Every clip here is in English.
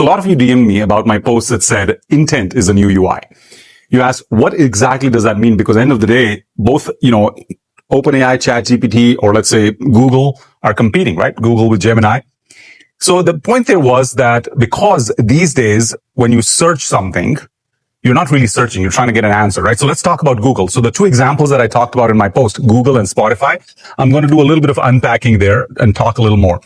So a lot of you DM'd me about my post that said intent is a new UI. You asked, what exactly does that mean? Because at the end of the day, both, OpenAI, ChatGPT, or let's say Google are competing, right? Google with Gemini. So the point there was that because these days, when you search something, you're not really searching, you're trying to get an answer, right? So let's talk about Google. So the two examples that I talked about in my post, Google and Spotify, I'm going to do a little bit of unpacking there and talk a little more.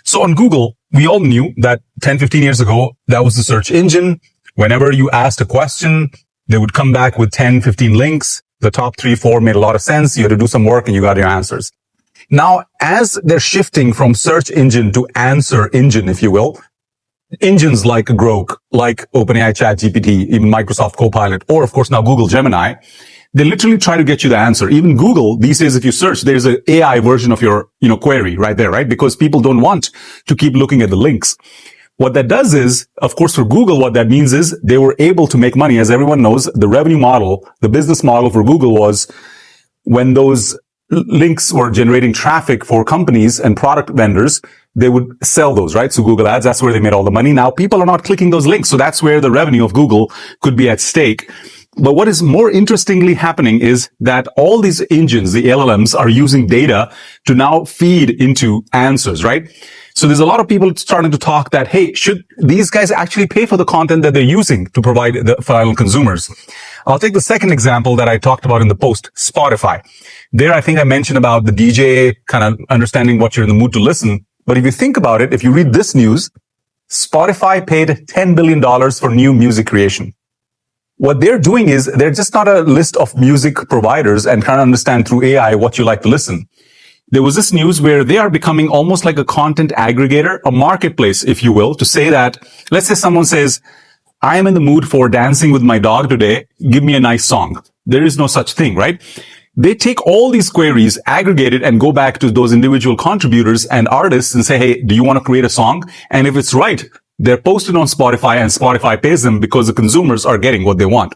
So on Google, we all knew that 10, 15 years ago, that was the search engine. Whenever you asked a question, they would come back with 10, 15 links. The top 3, 4 made a lot of sense. You had to do some work and you got your answers. Now, as they're shifting from search engine to answer engine, if you will, engines like Grok, like OpenAI, ChatGPT, even Microsoft Copilot, or of course now Google Gemini, they literally try to get you the answer. Even Google, these days, if you search, there's an AI version of your, query right there, right? Because people don't want to keep looking at the links. What that does is, of course, for Google, what that means is they were able to make money. As everyone knows, the revenue model, the business model for Google was when those links were generating traffic for companies and product vendors, they would sell those, right? So Google Ads, that's where they made all the money. Now people are not clicking those links. So that's where the revenue of Google could be at stake. But what is more interestingly happening is that all these engines, the LLMs, are using data to now feed into answers, right? So there's a lot of people starting to talk that, hey, should these guys actually pay for the content that they're using to provide the final consumers? I'll take the second example that I talked about in the post, Spotify. There, I think I mentioned about the DJ kind of understanding what you're in the mood to listen. But if you think about it, if you read this news, Spotify paid $10 billion for new music creation. What they're doing is they're just not a list of music providers and trying to understand through AI what you like to listen. There was this news where they are becoming almost like a content aggregator, a marketplace, if you will, to say that, let's say someone says, I am in the mood for dancing with my dog today. Give me a nice song. There is no such thing, right? They take all these queries, aggregate it, and go back to those individual contributors and artists and say, hey, do you want to create a song? And if it's right, they're posted on Spotify and Spotify pays them because the consumers are getting what they want.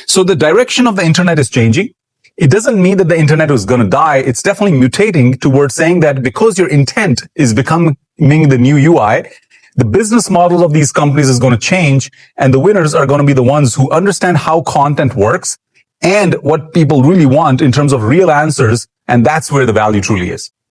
So the direction of the internet is changing. It doesn't mean that the internet is going to die. It's definitely mutating towards saying that because your intent is becoming the new UI, the business model of these companies is going to change, and the winners are going to be the ones who understand how content works and what people really want in terms of real answers. And that's where the value truly is.